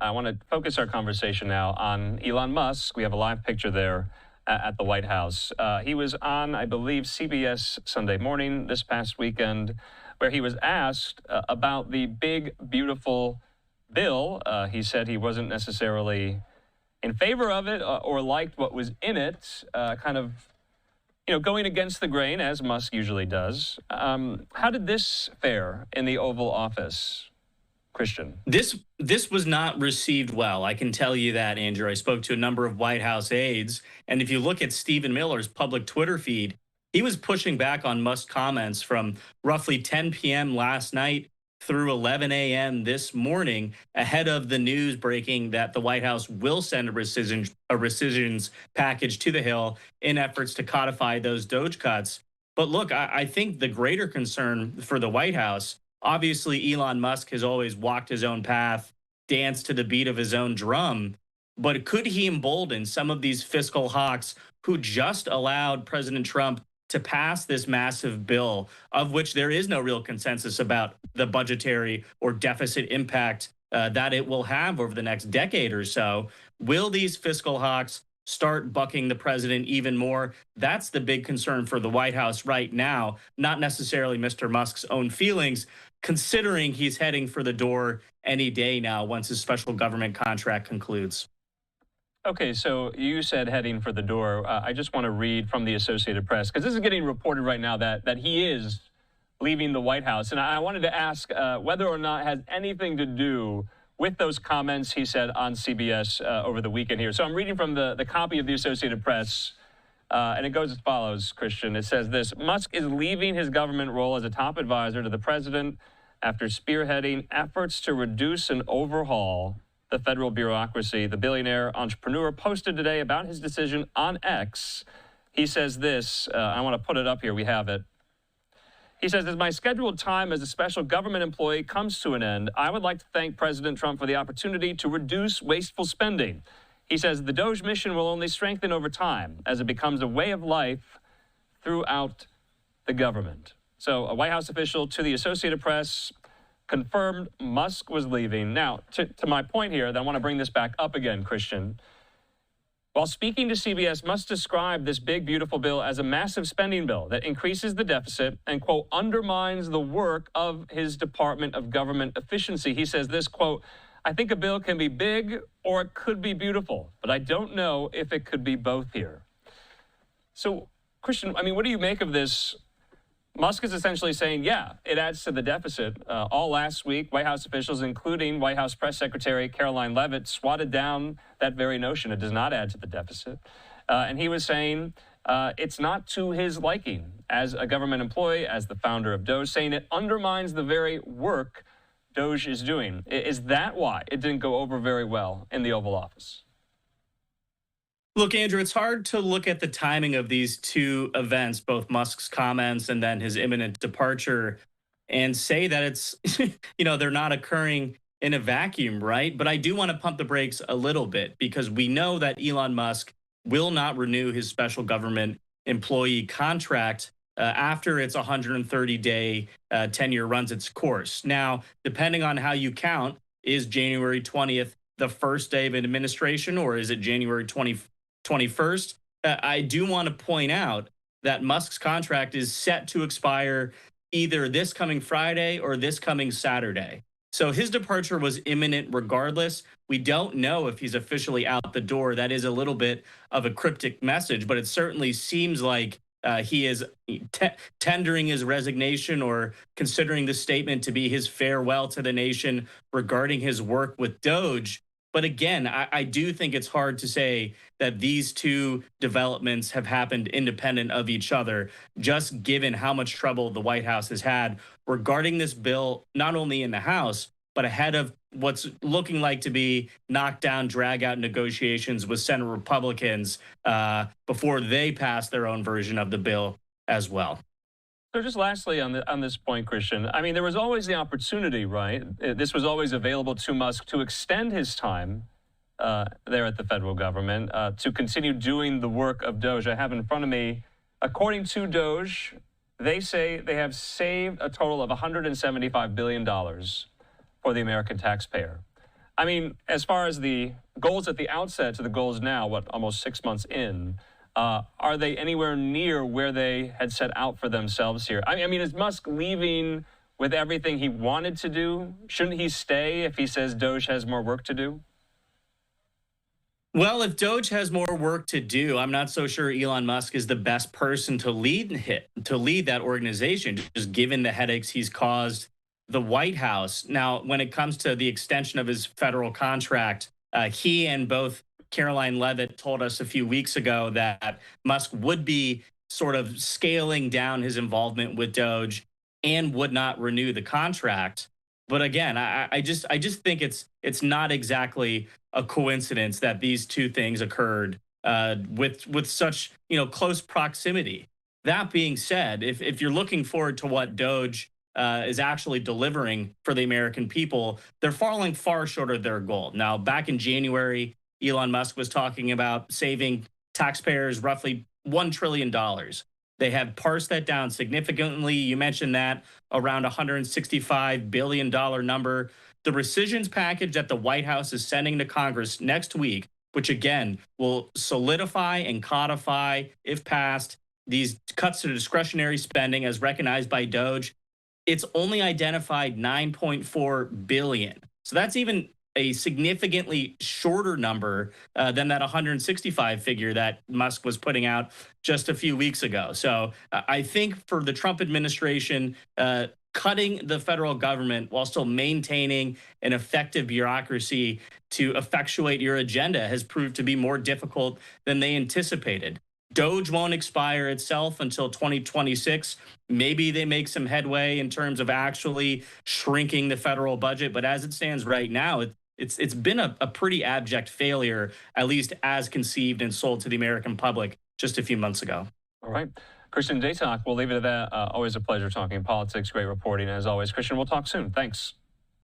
I want to focus our conversation now on Elon Musk. We have a live picture there at the White House. He was on, I believe, CBS Sunday Morning this past weekend, where he was asked about the big, beautiful bill. He said he wasn't necessarily in favor of it or liked what was in it, kind of, going against the grain, as Musk usually does. How did this fare in the Oval Office, Christian? This was not received well. I can tell you that, Andrew. I spoke to a number of White House aides, and if you look at Stephen Miller's public Twitter feed, he was pushing back on Musk's comments from roughly 10 p.m. last night through 11 a.m. this morning, ahead of the news breaking that the White House will send a rescissions package to the Hill in efforts to codify those DOGE cuts. But look, I think the greater concern for the White House, obviously Elon Musk has always walked his own path, danced to the beat of his own drum, but could he embolden some of these fiscal hawks who just allowed President Trump to pass this massive bill, of which there is no real consensus about the budgetary or deficit impact that it will have over the next decade or so? Will these fiscal hawks start bucking the president even more? That's the big concern for the White House right now, not necessarily Mr. Musk's own feelings, considering he's heading for the door any day now once his special government contract concludes. Okay, so you said heading for the door. I just want to read from the Associated Press, because this is getting reported right now that he is leaving the White House. And I wanted to ask whether or not it has anything to do with those comments he said on CBS over the weekend here. So I'm reading from the copy of the Associated Press, and it goes as follows, Christian. It says this: Musk is leaving his government role as a top advisor to the president after spearheading efforts to reduce and overhaul the federal bureaucracy. The billionaire entrepreneur posted today about his decision on X. He says this, I want to put it up here, we have it. He says, as my scheduled time as a special government employee comes to an end, I would like to thank President Trump for the opportunity to reduce wasteful spending. He says the DOGE mission will only strengthen over time as it becomes a way of life throughout the government. So a White House official to the Associated Press confirmed Musk was leaving. Now, to my point here, I want to bring this back up again, Christian. While speaking to CBS, Musk described this big, beautiful bill as a massive spending bill that increases the deficit and, quote, undermines the work of his Department of Government Efficiency. He says this, quote, I think a bill can be big or it could be beautiful, but I don't know if it could be both here. So, Christian, I mean, what do you make of this? Musk is essentially saying, yeah, it adds to the deficit. All last week, White House officials, including White House Press Secretary Caroline Leavitt, swatted down that very notion. It does not add to the deficit. And he was saying it's not to his liking as a government employee, as the founder of DOGE, saying it undermines the very work DOGE is doing. Is that why it didn't go over very well in the Oval Office? Look, Andrew, it's hard to look at the timing of these two events, both Musk's comments and then his imminent departure, and say that it's, they're not occurring in a vacuum, right? But I do want to pump the brakes a little bit, because we know that Elon Musk will not renew his special government employee contract after its 130-day tenure runs its course. Now, depending on how you count, is January 20th the first day of an administration, or is it January 21st? I do want to point out that Musk's contract is set to expire either this coming Friday or this coming Saturday. So his departure was imminent regardless. We don't know if he's officially out the door. That is a little bit of a cryptic message, but it certainly seems like he is tendering his resignation or considering the statement to be his farewell to the nation regarding his work with DOGE. But again, I do think it's hard to say that these two developments have happened independent of each other, just given how much trouble the White House has had regarding this bill, not only in the House, but ahead of what's looking like to be knockdown, drag-out negotiations with Senate Republicans before they pass their own version of the bill as well. So just lastly on this point, Christian, I mean, there was always the opportunity, right? This was always available to Musk to extend his time there at the federal government, to continue doing the work of DOGE. I have in front of me, according to DOGE, they say they have saved a total of $175 billion for the American taxpayer. I mean, as far as the goals at the outset to the goals now, what, almost 6 months in, are they anywhere near where they had set out for themselves here? I mean, is Musk leaving with everything he wanted to do? Shouldn't he stay if he says Doge has more work to do? Well, if Doge has more work to do, I'm not so sure Elon Musk is the best person to lead that organization, just given the headaches he's caused the White House. Now, when it comes to the extension of his federal contract, he and both Caroline Levitt told us a few weeks ago that Musk would be sort of scaling down his involvement with Doge and would not renew the contract. But again, I just think it's not exactly a coincidence that these two things occurred with such close proximity. That being said, if you're looking forward to what Doge is actually delivering for the American people, they're falling far short of their goal. Now, back in January, Elon Musk was talking about saving taxpayers roughly $1 trillion. They have parsed that down significantly. You mentioned that around $165 billion number. The rescissions package that the White House is sending to Congress next week, which again will solidify and codify, if passed, these cuts to discretionary spending as recognized by Doge, it's only identified 9.4 billion. So that's even a significantly shorter number than that 165 figure that Musk was putting out just a few weeks ago. So I think for the Trump administration, cutting the federal government while still maintaining an effective bureaucracy to effectuate your agenda has proved to be more difficult than they anticipated. Doge won't expire itself until 2026. Maybe they make some headway in terms of actually shrinking the federal budget, but as it stands right now, it's been a pretty abject failure, at least as conceived and sold to the American public just a few months ago. All right. Christian Daytalk, we'll leave it at that. Always a pleasure talking politics. Great reporting as always. Christian, we'll talk soon. Thanks.